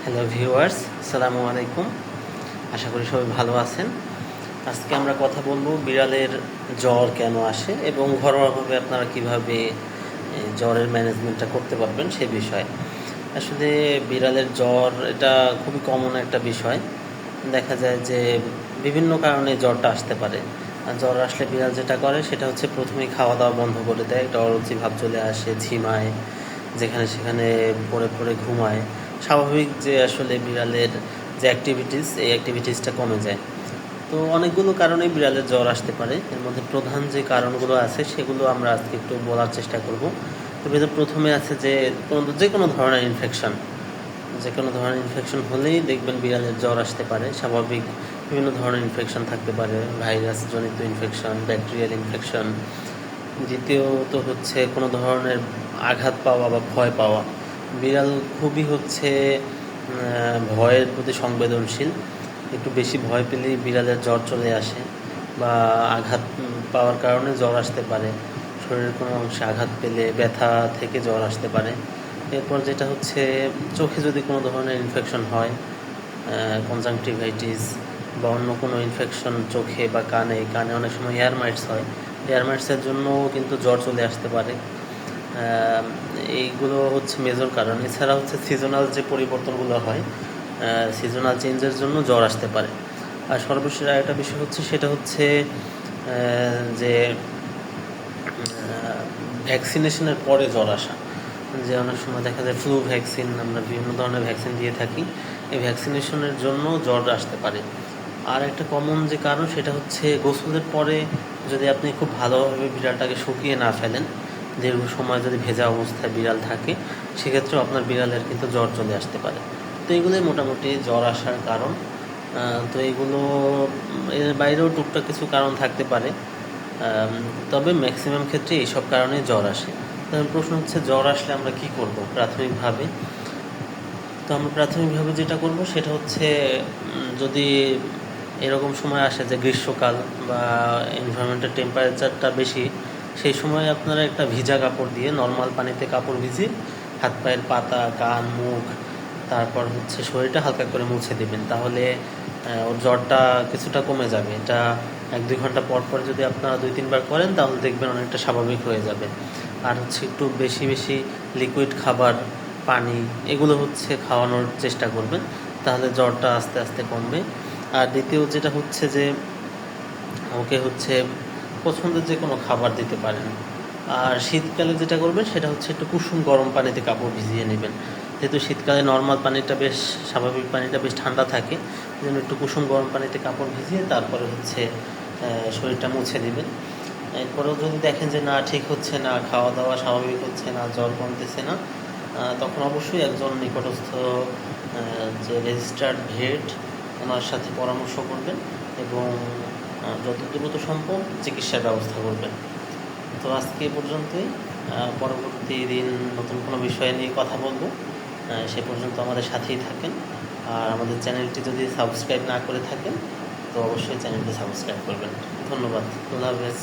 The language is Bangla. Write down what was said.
হ্যালো ভিউয়ার্স, আসসালামু আলাইকুম। আশা করি সবাই ভালো আছেন। আজকে আমরা কথা বলবো বিড়ালের জ্বর কেন আসে এবং ঘরোয়াভাবে আপনারা কিভাবে জ্বরের ম্যানেজমেন্টটা করতে পারবেন সে বিষয়ে। আসলে বিড়ালের জ্বর এটা খুবই কমন একটা বিষয়। দেখা যায় যে বিভিন্ন কারণে জ্বরটা আসতে পারে। আর জ্বর আসলে বিড়াল যেটা করে সেটা হচ্ছে প্রথমেই খাওয়া দাওয়া বন্ধ করে দেয়, একটা অরুচি ভাব চলে আসে, ঝিমায়, যেখানে সেখানে পড়ে পড়ে ঘুমায়। স্বাভাবিক যে আসলে বিড়ালের যে এই অ্যাক্টিভিটিসটা কমে যায়। তো অনেকগুলো কারণেই বিড়ালের জ্বর আসতে পারে। এর মধ্যে প্রধান যে কারণগুলো আছে সেগুলো আমরা আজকে একটু বলার চেষ্টা করব। তো প্রথমে আছে যে যে কোনো ধরনের ইনফেকশন, হলেই দেখবেন বিড়ালের জ্বর আসতে পারে। স্বাভাবিক বিভিন্ন ধরনের ইনফেকশন থাকতে পারে, ভাইরাস জনিত ইনফেকশন, ব্যাকটেরিয়াল ইনফেকশন। দ্বিতীয়ত হচ্ছে কোনো ধরনের আঘাত পাওয়া বা ভয় পাওয়া। বিড়াল খুবই হচ্ছে ভয়ের প্রতি সংবেদনশীল। একটু বেশি ভয় পেলেই বিড়ালের জ্বর চলে আসে, বা আঘাত পাওয়ার কারণে জ্বর আসতে পারে। শরীরের কোনো অংশে আঘাত পেলে ব্যথা থেকে জ্বর আসতে পারে। এরপর যেটা হচ্ছে চোখে যদি কোনো ধরনের ইনফেকশন হয়, কনজাংটিভাইটিস বা অন্য কোনো ইনফেকশন চোখে বা কানে অনেক সময় এয়ার মাইটস হয়। এয়ার মাইটসের জন্যও কিন্তু জ্বর চলে আসতে পারে। এইগুলো হচ্ছে মেজর কারণ। এছাড়া হচ্ছে সিজনাল যে পরিবর্তনগুলো হয়, সিজনাল চেঞ্জের জন্য জ্বর আসতে পারে। আর সর্বশেষ আরেকটা বিষয় হচ্ছে সেটা হচ্ছে যে ভ্যাকসিনেশনের পরে জ্বর আসা। যে অনেক সময় দেখা যায় ফ্লু ভ্যাকসিন, আমরা বিভিন্ন ধরনের ভ্যাকসিন দিয়ে থাকি, এই ভ্যাকসিনেশনের জন্য জ্বর আসতে পারে। আর একটা কমন যে কারণ সেটা হচ্ছে গোসলের পরে যদি আপনি খুব ভালোভাবে বিড়ালটাকে শুকিয়ে না ফেলেন, দীর্ঘ সময় যদি ভেজা অবস্থায় বিড়াল থাকে, সেক্ষেত্রেও আপনার বিড়ালের কিন্তু জ্বর চলে আসতে পারে। তো এগুলোই মোটামুটি জ্বর আসার কারণ। তো এগুলো এর বাইরেও টুকটাক কিছু কারণ থাকতে পারে, তবে ম্যাক্সিমাম ক্ষেত্রে এইসব কারণে জ্বর আসে। তখন প্রশ্ন হচ্ছে জ্বর আসলে আমরা কি করব প্রাথমিকভাবে। তো আমরা প্রাথমিকভাবে যেটা করব সেটা হচ্ছে যদি এরকম সময় আসে যে গ্রীষ্মকাল বা এনভায়রনমেন্টের টেম্পারেচারটা বেশি, সেই সময় আপনারা একটা ভিজা কাপড় দিয়ে, নর্মাল পানিতে কাপড় ভিজিয়ে হাত পায়ের পাতা, কান, মুখ, তারপর হচ্ছে শরীরটা হালকা করে মুছে দেবেন। তাহলে ওর জ্বরটা কিছুটা কমে যাবে। এটা 1-2 ঘন্টা পর পর যদি আপনারা 2-3 বার করেন তাহলে দেখবেন অনেকটা স্বাভাবিক হয়ে যাবে। আর হচ্ছে একটু বেশি বেশি লিকুইড খাবার, পানি, এগুলো হচ্ছে খাওয়ানোর চেষ্টা করবেন, তাহলে জ্বরটা আস্তে আস্তে কমবে। আর দ্বিতীয় যেটা হচ্ছে যে ওকে হচ্ছে পছন্দের যে কোনো খাবার দিতে পারেন। আর শীতকালে যেটা করবেন সেটা হচ্ছে একটু কুসুম গরম পানিতে কাপড় ভিজিয়ে নেবেন। যেহেতু শীতকালে নর্মাল পানিটা বেশ, স্বাভাবিক পানিটা বেশ ঠান্ডা থাকে, এই জন্য একটু কুসুম গরম পানিতে কাপড় ভিজিয়ে তারপরে হচ্ছে শরীরটা মুছে দেবেন। এরপরেও যদি দেখেন যে না ঠিক হচ্ছে না, খাওয়া দাওয়া স্বাভাবিক হচ্ছে না, জ্বর কমতেছে না, তখন অবশ্যই একজন নিকটস্থ যে রেজিস্টার্ড ভেট, ওনার সাথে পরামর্শ করবেন এবং যত দ্রুত সম্ভব চিকিৎসার ব্যবস্থা করবেন। তো আজকে এ পর্যন্তই। পরবর্তী দিন নতুন কোনো বিষয় নিয়ে কথা বলবো। সে পর্যন্ত আমাদের সাথেই থাকেন। আর আমাদের চ্যানেলটি যদি সাবস্ক্রাইব না করে থাকেন তো অবশ্যই চ্যানেলটি সাবস্ক্রাইব করবেন। ধন্যবাদ। আল্লাহ হাফেজ।